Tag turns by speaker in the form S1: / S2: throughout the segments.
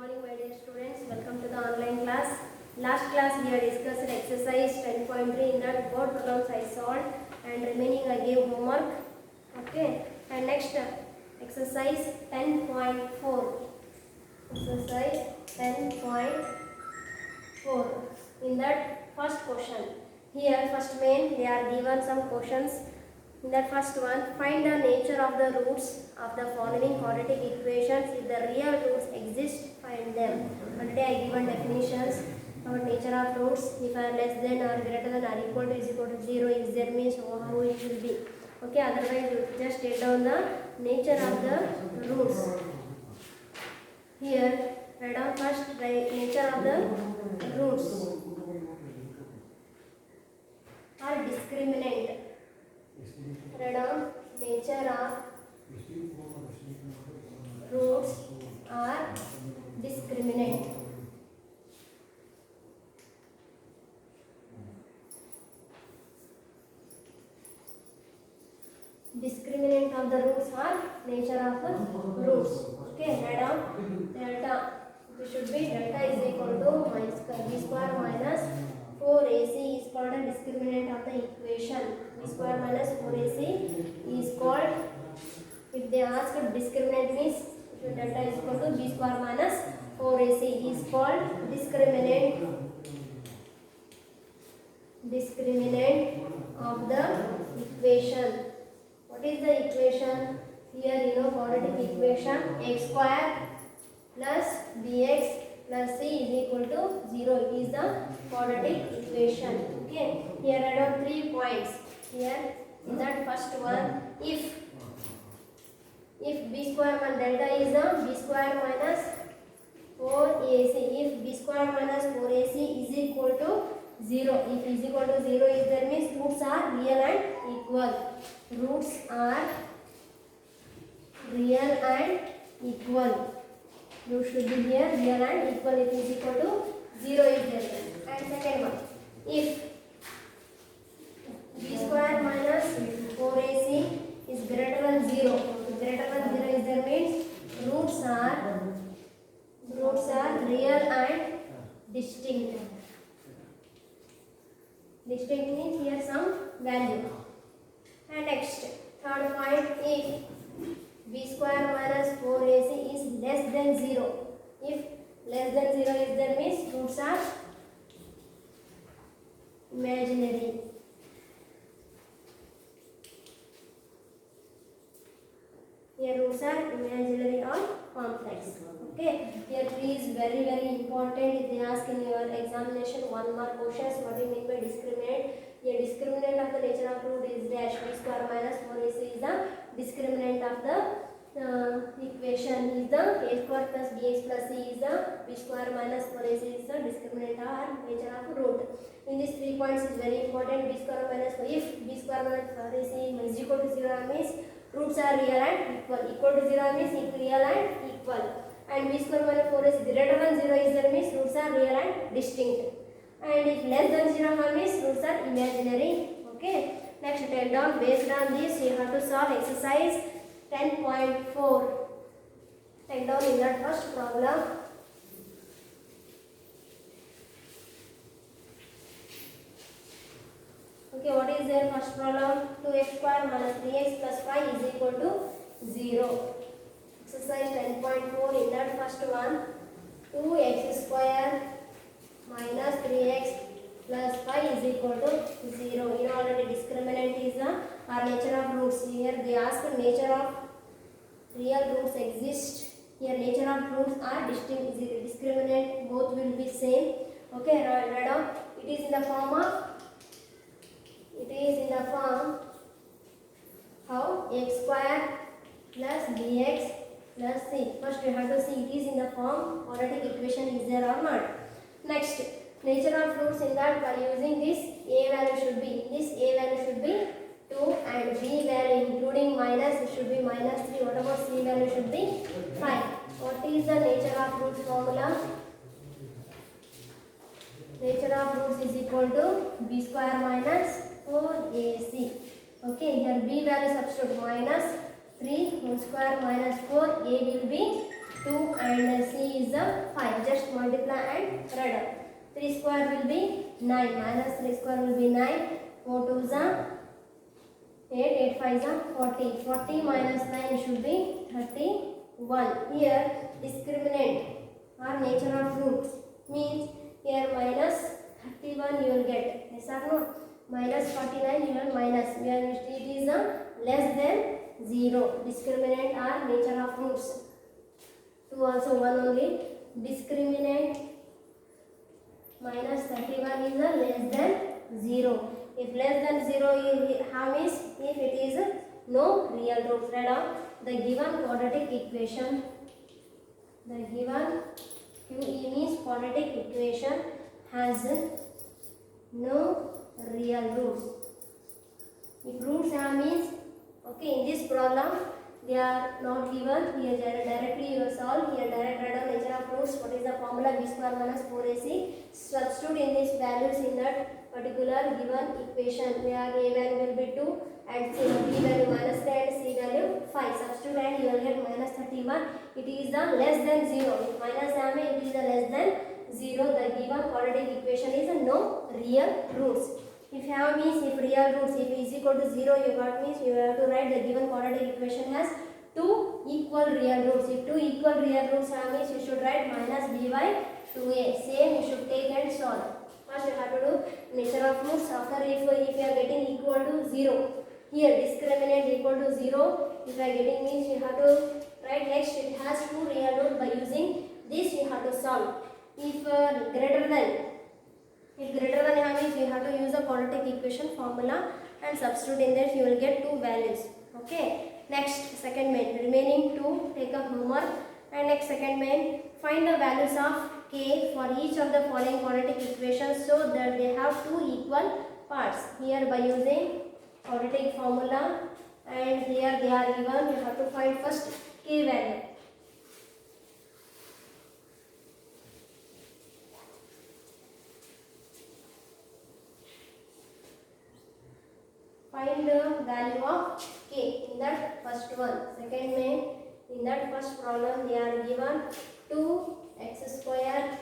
S1: morning, my dear students. Welcome to the online class. Last class we had discussed exercise 10.3. In that, board problems I solved and remaining I gave homework. Okay. And next exercise 10.4. Exercise 10.4. In that, first question. Here, first main, they are given some questions. In that first one, find the nature of the roots of the following quadratic equations. If the real roots exist, find them. Already I given definitions about nature of roots. If are less than or greater than or equal to is equal to 0, is there means how it will be. Okay, otherwise you just take down the nature of the roots. Here, write down first the nature of the roots are discriminant. Write down nature of roots are discriminant. Discriminant of the roots are nature of the roots. Okay, write down delta. It should be delta is equal to b square minus 4ac is called a discriminant of the equation. B square minus 4ac is called, if they ask discriminant means delta is equal to b square minus 4ac is called discriminant of the equation. What is the equation? Here you know quadratic equation x square plus bx plus c is equal to 0 is the quadratic equation. Okay, here I have 3 points. Here in that first one, if b square minus delta is the b square minus 4ac, if b square minus 4ac is equal to 0, if is equal to 0 is there means roots are real and equal. Roots are real and equal. Roots should be here real and equal if is equal to 0 is there. And second one, if b square minus 4ac is greater than 0, greater than 0 is there means roots are real and distinct. Distinct means here some value. And next, third point, if b square minus 4ac is less than 0. If less than 0 is there means roots are imaginary. Here roots are imaginary or complex. Okay, here please very important, if they ask in your examination 1 mark questions, what do you mean by discriminant? Here discriminant of the nature of root is dash. B square minus 4ac is the discriminant of the equation is the a square plus bx plus c is the b square minus 4ac is the discriminant or nature of root. In these 3 points is very important. B square minus 4, if b square minus 4ac is equal to 0 means roots are real and equal. Equal to 0 means real and equal. And b square minus 4 is greater than 0 is there means roots are real and distinct. And if less than 0 means roots are imaginary. Okay. Next, write down based on this you have to solve exercise 10.4. Take down in that first problem. Okay, what is their first problem? 2x square minus 3x plus 5 is equal to 0. Exercise 10.4 in that first one, 2x square minus 3x plus 5 is equal to 0. You know already discriminant is the nature of roots. Here they ask nature of real roots exist. Here nature of roots are distinct, discriminant, both will be same. Okay, write down. It is in the form how x square plus bx plus c. First we have to see it is in the form quadratic equation is there or not. Next, nature of roots in that by using this a value should be, this a value should be 2 and b value including minus it should be minus 3. What about c value should be 5. What is the nature of roots formula? Nature of roots is equal to b square minus 4ac. Okay, here b value substitute minus 3 whole square minus 4, a will be 2 and c is the 5. Just multiply and write up. 3 square will be 9 minus 3 square will be 9. 4 2 is 8, 8 5 is 40. 40 minus 9 should be 31. Here discriminant or nature of roots means here minus 31 you will get. Yes or no? Minus 49 you will minus. Where it is less than 0. Discriminant or nature of roots. 2 also 1 only. Discriminant minus 31 is less than 0. If less than 0 how means if it is no real roots. Write down the given quadratic equation. The given QE means quadratic equation has no real roots. If roots have means okay, in this problem they are not given. Here directly you solve. Here direct write down nature of roots. What is the formula? B square minus 4ac. Substitute in these values in that particular given equation. Where a value will be 2 and b value minus 10 and c value 5. Substitute and you will get minus 31. It is the less than 0. If minus am it is the less than 0. The given quadratic equation is no real roots. If have means if real roots, if is equal to 0 you got means you have to write the given quadratic equation has 2 equal real roots. If 2 equal real roots have means you should write minus b by 2a. Same you should take and solve. First you have to do nature of roots. After if you are getting equal to 0. Here discriminant equal to 0. If you are getting means you have to write next it has 2 real roots. By using this you have to solve. If greater than means you have to use the quadratic equation formula and substitute in that you will get 2 values. Okay. Next second main. Remaining 2 take a homework. And next second main, find the values of k for each of the following quadratic equations so that they have 2 equal parts. Here by using quadratic formula and here they are given. You have to find first k value. Find the value of k in that first one. Second main, in that first problem they are given 2x square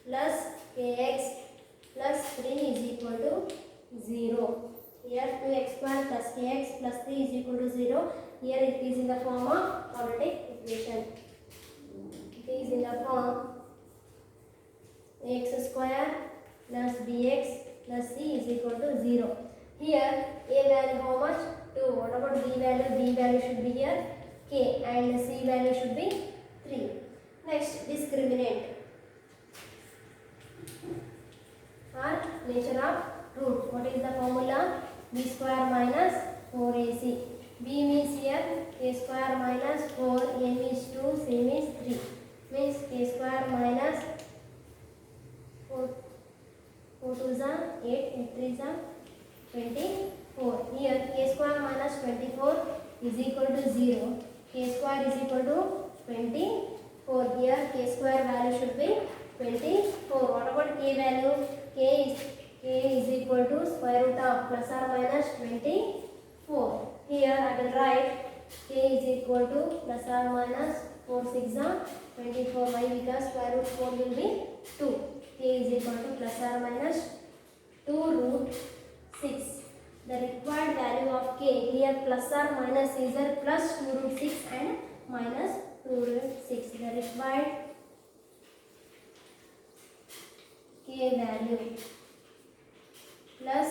S1: plus kx plus 3 is equal to 0. Here 2x square plus kx plus 3 is equal to 0. Here it is in the form of quadratic equation. It is in the form ax square plus bx plus c is equal to 0. Here a value how much? 2. What about b value? B value should be here k and c value should be 3. Next discriminant or nature of root. What is the formula? B square minus 4ac. B means here k square minus 4, a means 2, c means 3. Means k square minus 4 2 is 8, 8 3 is 24. Here k square minus 24 is equal to 0. K square is equal to 24. Here k square value should be 24. What about k value? K is equal to square root of plus or minus 24. Here I will write k is equal to plus or minus 4 6 24. Why? Because square root 4 will be 2. K is equal to plus or minus 2 root 6. The required value of k here plus or minus is there plus 2 root 6 and minus 2 root 6. The required k value plus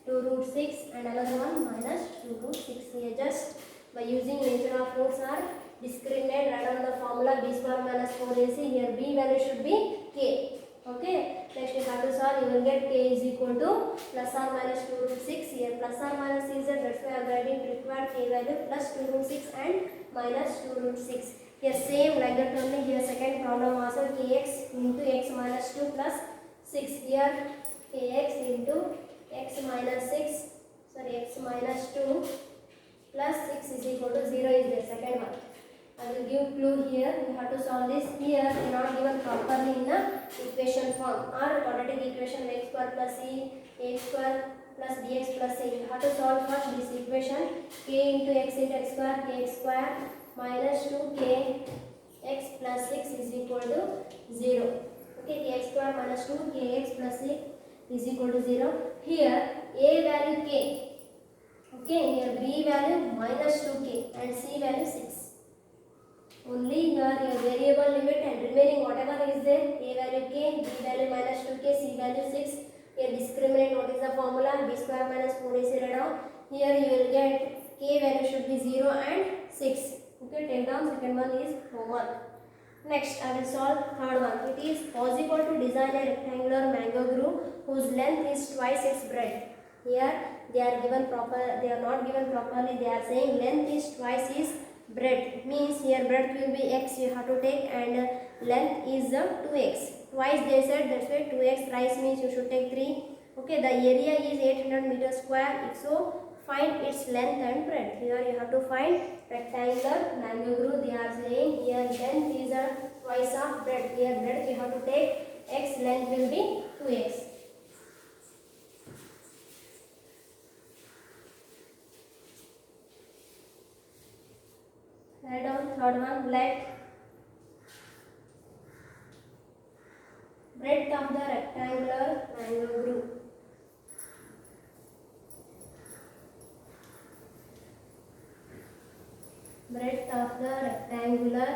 S1: 2 root 6 and another one minus 2 root 6. Here just by using nature of roots or discriminate, write down the formula b square minus 4ac. Here b value should be k. Okay. Next you have to solve. You will get k is equal to plus or minus 2 root 6. Here plus or minus is there. That's why I am writing required k value plus 2 root 6 and minus 2 root 6. Here same like that only. Here second problem also kx into x minus 2 plus 6. Here kx into x minus 6. Sorry, x minus 2 plus 6 is equal to 0 is the second one. I will give clue here. You have to solve this. Here not given properly in the equation form or quadratic equation x square plus c x square plus bx plus c. You have to solve first this equation k into x square kx square minus 2k x plus 6 is equal to 0. Okay, the x square minus 2 kx plus 6 is equal to 0. Here a value k. Okay, here b value minus 2k and c value 6. Only here a variable limit and remaining whatever is there, a value k, b value minus 2k, c value 6. Here discriminate, what is the formula? B square minus 4ac write down. Here you will get k value should be 0 and 6. Okay, take down. Second one is homework. Next, I will solve third one. It is possible to design a rectangular mango groove whose length is twice its breadth. Here they are given proper. They are not given properly. They are saying length is twice its breadth. Means here breadth will be x. You have to take, and length is 2x. Twice they said, that's why 2x. Thrice means you should take 3. Okay, the area is 800 meters square. If so, find its length and breadth. Here you have to find rectangular mango groove. They are saying here length is twice of breadth. Here breadth you have to take x, length will be 2x. Write down third one. Let breadth of the rectangular mango groove. Breadth of the rectangular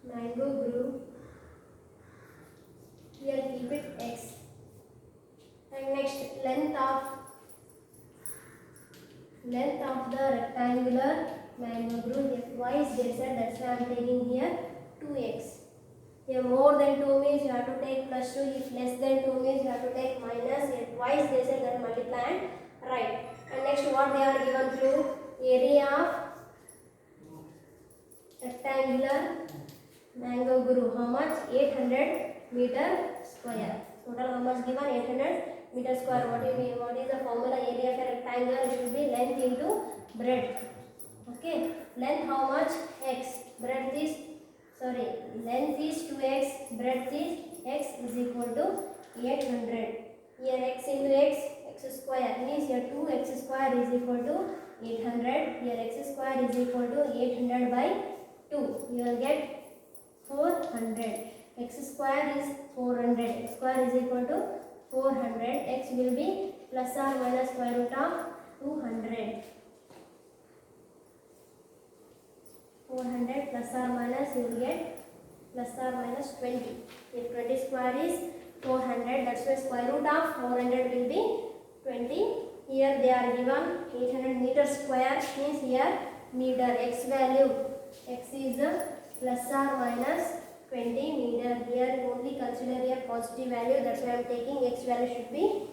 S1: mango groove. Here keep it x. And next, length of the rectangular mango groove. Here twice they said, that's why I am taking here 2x. Here more than 2 means you have to take plus 2. If less than 2 means you have to take minus. Here twice they said, that multiply and write. And next, what they are given clue? Area of rectangular mango groove. How much? 800 meter square. Total how much given? 800 meter square. What is the formula? Area of a rectangle, it should be length into breadth. Okay, length how much? X. Breadth is, length is 2x, breadth is x is equal to 800. Here x into x square means here 2x square is equal to 800. Here x square is equal to 800 by 2. You will get 400. X square is 400. X square is equal to 400. X will be plus or minus square root of 200. 400 plus or minus, you will get plus or minus 20. If 20 square is 400, that's why square root of 400 will be 20. Here they are given 800 meter square, means here meter. X value, x is plus or minus 20 meter. Here only consider a positive value, that's why I am taking x value should be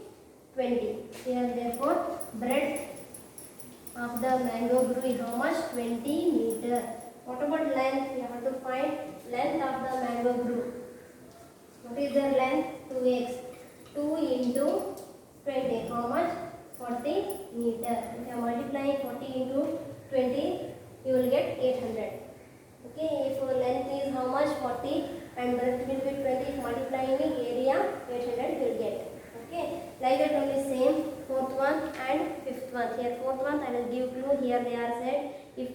S1: 20. Here therefore breadth of the mango groove is how much? 20 meter. What about length? You have to find length of the mango groove. What is their length? 2x. 2 into 20. How much? 40 meter. If you are multiplying 40 into 20, you will get 800. Okay, if length is how much? 40 and breadth will be 20. If multiplying area 800 will get. Okay, like that only same fourth one and fifth one. Here fourth one I will give clue. Here they are said, if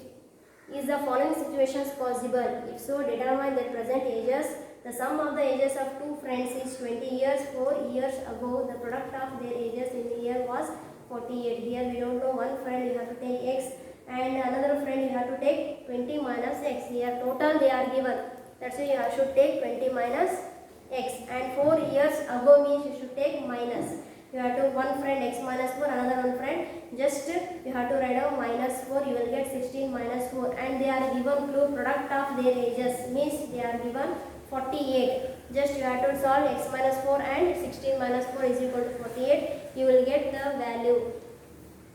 S1: is the following situations possible? If so, determine their present ages. The sum of the ages of two friends is 20 years. 4 years ago, the product of their ages in the year was 48. Here we don't know, one friend you have to take x and another friend you have to take 20 minus x. Here total they are given. That's why you should take 20 minus x. And 4 years ago means you should take minus. You have to one friend x minus 4, another one friend, just you have to write down minus 4, you will get 16 minus 4. And they are given clue product of their ages, means they are given 48. Just you have to solve x minus 4 and 16 minus 4 is equal to 48. You will get the value.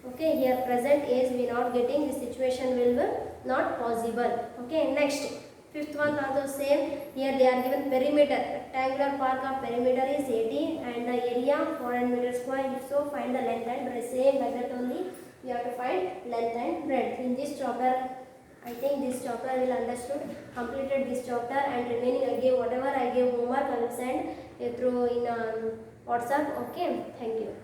S1: Okay, here present age we not getting, this situation will be not possible. Okay, next. Fifth one also same. Here they are given perimeter. Rectangular part of perimeter is 80 and the area 400 meters square. If so, find the length and breadth. Same like that only. You have to find length and breadth. In this chapter, I think this chapter will understood. Completed this chapter and remaining again whatever I gave homework I will send through in WhatsApp. Okay, thank you.